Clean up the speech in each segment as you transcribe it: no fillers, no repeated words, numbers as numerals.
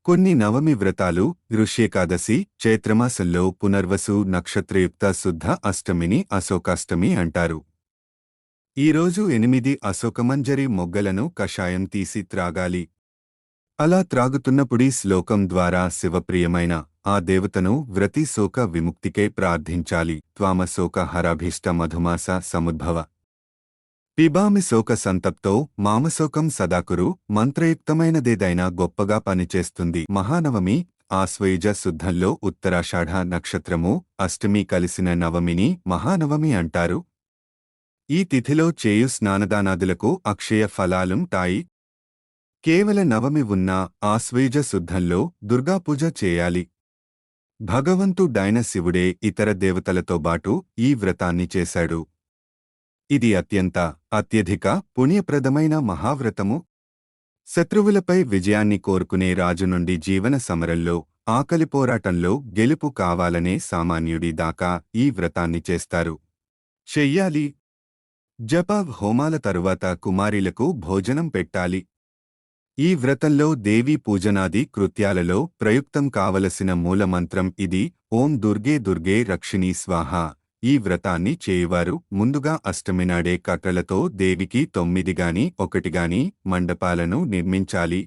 కొన్ని నవమి వ్రతాలు ఋష్యేకాదశి చైత్రమాసంలో పునర్వసు నక్షత్రయుక్త శుద్ధ అష్టమిని అశోకాష్టమి అంటారు. ఈరోజు 8 అశోకమంజరి మొగ్గలను కషాయం తీసి త్రాగాలి. అలా త్రాగుతున్నప్పుడీ శ్లోకం ద్వారా శివప్రియమైన ఆ దేవతను వ్రతి శోక విముక్తికై ప్రార్థించాలి. త్వామశోక హరాభీష్ట మధుమాస సముద్భవ పిబామి శోక సంతప్తో మామశోకం సదాకురు మంత్రయుక్తమైనదేదైనా గొప్పగా పనిచేస్తుంది. మహానవమి ఆశ్వయుజ శుద్ధంలో ఉత్తరాషాఢ నక్షత్రము అష్టమి కలిసిన నవమిని మహానవమి అంటారు. ఈ తిథిలో చేయు స్నానదానాదులకు అక్షయ ఫలాలుంటాయి. కేవల నవమి ఉన్నా ఆశ్వయుజ శుద్ధంలో దుర్గాపూజ చేయాలి. భగవంతుడైన శివుడే ఇతర దేవతలతో బాటు ఈ వ్రతాన్ని చేశాడు. ఇది అత్యధిక పుణ్యప్రదమైన మహావ్రతము. శత్రువులపై విజయాన్ని కోరుకునే రాజు నుండి జీవన సమరంలో ఆకలి పోరాటంలో గెలుపు కావాలనే సామాన్యుడి దాకా ఈ వ్రతాన్ని చేస్తారు. చెయ్యాలి. జప హోమాల తరువాత కుమారీలకు భోజనం పెట్టాలి. ఈ వ్రతంలో దేవీ పూజనాది కృత్యాలలో ప్రయుక్తం కావలసిన మూలమంత్రం ఇది. ఓం దుర్గే దుర్గే రక్షిణీ స్వాహ. ఈ వ్రతాన్ని చేయువారు ముందుగా అష్టమినాడే కట్టలతో దేవికి 9 గాని 1 గాని మండపాలను నిర్మించాలి.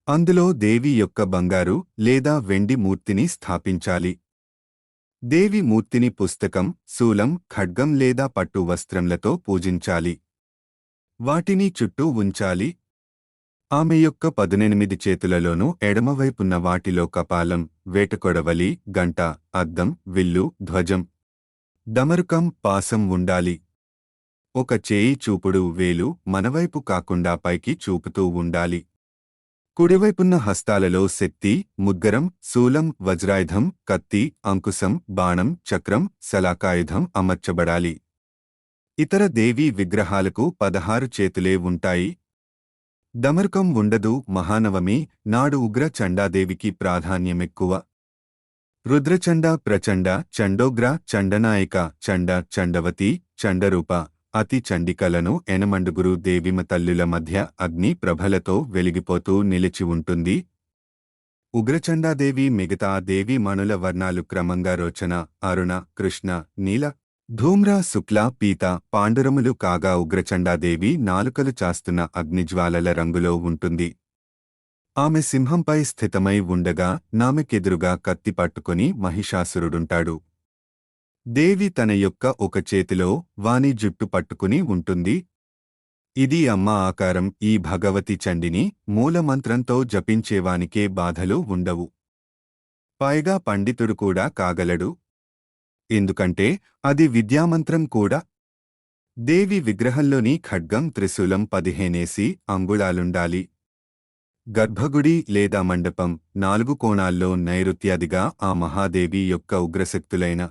అందులో దేవి యొక్క బంగారు లేదా వెండి మూర్తిని స్థాపించాలి. దేవి మూర్తిని పుస్తకం, శూలం, ఖడ్గం లేదా పట్టు వస్త్రంలతో పూజించాలి. వాటిని చుట్టూ ఉంచాలి. ఆమె యొక్క 18 చేతులలోనూ ఎడమవైపున్న వాటిలో కపాలం, వేటకొడవలి, గంట, అద్దం, విల్లు, ధ్వజం, డమరుకం, పాసం ఉండాలి. ఒక చేయి చూపుడు వేలు మనవైపు కాకుండా పైకి చూపుతూ ఉండాలి. కుడివైపున్న హస్తాలలో శక్తి, ముద్గరం, శూలం, వజ్రాయుధం, కత్తి, అంకుశం, బాణం, చక్రం, శలాకాయుధం అమర్చబడాలి. ఇతర దేవీ విగ్రహాలకు 16 చేతులే ఉంటాయి. డమరుకం ఉండదు. మహానవమి నాడు ఉగ్ర చండాదేవికి ప్రాధాన్యమెక్కువ. రుద్రచండ, ప్రచండ, చండోగ్ర, చండనాయక, చండ, చండవతి, చండరూప, అతి చండికలను ఎనమండుగురు దేవిమ తల్లుల మధ్య అగ్ని ప్రభలతో వెలిగిపోతూ నిలిచి ఉంటుంది. ఉగ్రచండాదేవి మిగతా దేవీ మణుల వర్ణాలు క్రమంగా రోచన, అరుణ, కృష్ణ, నీల, ధూమ్ర, శుక్ల, పీత, పాండురములు కాగా ఉగ్రచండాదేవి నాలుకలు చాస్తున్న అగ్నిజ్వాలల రంగులో ఉంటుంది. ఆమె సింహంపై స్థితమై ఉండగా నామెకెదురుగా కత్తి పట్టుకుని మహిషాసురుడుంటాడు. దేవి తన యొక్క ఒక చేతిలో వాని జుట్టు పట్టుకుని ఉంటుంది. ఇది అమ్మ ఆకారం. ఈ భగవతి చండిని మూలమంత్రంతో జపించేవానికే బాధలు ఉండవు. పైగా పండితుడు కూడా కాగలడు. ఎందుకంటే అది విద్యామంత్రం కూడా. దేవి విగ్రహంలోని ఖడ్గం త్రిశూలం 15 అంగుళాలుండాలి. గర్భగుడి లేదా మండపం 4 కోణాల్లో నైరుత్యాదిగా ఆ మహాదేవి యొక్క ఉగ్రశక్తులైన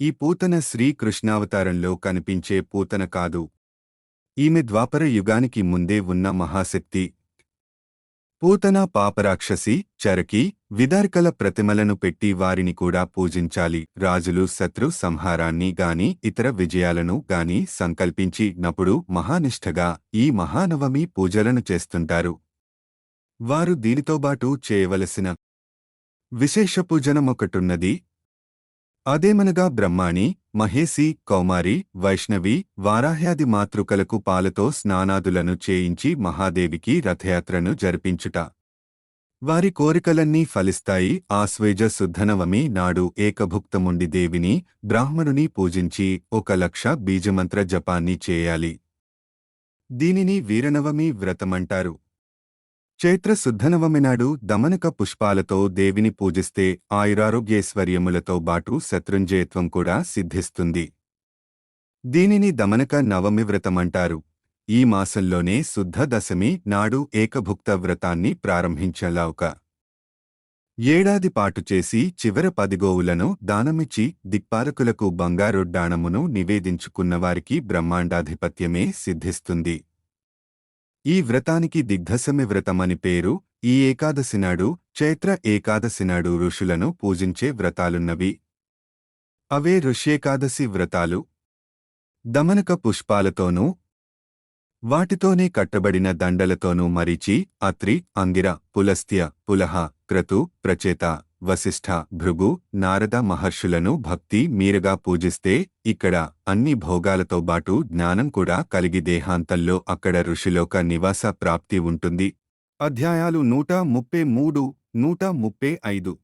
ఈ పూతన శ్రీకృష్ణావతారంలో కనిపించే పూతన కాదు. ఈమె ద్వాపర యుగానికి ముందే ఉన్న మహాశక్తి. పూతన పాపరాక్షసి, చరకి, విదార్కల ప్రతిమలను పెట్టి వారిని కూడా పూజించాలి. రాజులు శత్రు సంహారాన్ని గాని ఇతర విజయాలను గాని సంకల్పించినప్పుడు మహానిష్ఠగా ఈ మహానవమి పూజలను చేస్తుంటారు. వారు దీనితోబాటు చేయవలసిన విశేష పూజనమొకటున్నది. అదేమనగా బ్రహ్మాణి, మహేసి, కౌమారి, వైష్ణవి, వారాహ్యాది మాతృకలకు పాలతో స్నానాదులను చేయించి మహాదేవికి రథయాత్రను జరిపించుట. వారి కోరికలన్నీ ఫలిస్తాయి. ఆశ్వేజ శుద్ధనవమి నాడు ఏకభుక్తముండి దేవిని, బ్రాహ్మణుని పూజించి 1,00,000 బీజమంత్ర జపాన్ని చేయాలి. దీనిని వీరనవమి వ్రతమంటారు. చైత్ర శుద్ధనవమి నాడు దమనక పుష్పాలతో దేవిని పూజిస్తే ఆయురారోగ్యేశ్వర్యములతో బాటు శత్రుంజయత్వం కూడా సిద్ధిస్తుంది. దీనిని దమనక నవమి వ్రతమంటారు. ఈ మాసంలోనే శుద్ధ దశమి నాడు ఏకభుక్త వ్రతాన్ని ప్రారంభించలావుక. ఏడాది పాటు చేసి చివర 10 గోవులను దానమిచ్చి దిక్పాలకులకు బంగారొడ్డాణమును నివేదించుకున్నవారికి బ్రహ్మాండాధిపత్యమే సిద్ధిస్తుంది. ఈ వ్రతానికి దిగ్దశమి వ్రతమని పేరు. ఈ ఏకాదశినాడు చైత్ర ఏకాదశినాడు ఋషులను పూజించే వ్రతాలున్నవి. అవే ఋష్యేకాదశి వ్రతాలు. దమనక పుష్పాలతోనూ వాటితోనే కట్టబడిన దండలతోనూ మరీచి, అత్రి, అంగిర, పులస్త్య, పులహ, క్రతు, ప్రచేత, వశిష్ఠ, భృగు, నారద మహర్షులను భక్తి మీరగా పూజిస్తే ఇక్కడ అన్ని భోగాలతో బాటు జ్ఞానం కూడా కలిగి దేహాంతంలో అక్కడ ఋషిలోక నివాస ప్రాప్తి ఉంటుంది. అధ్యాయాలు 133, 135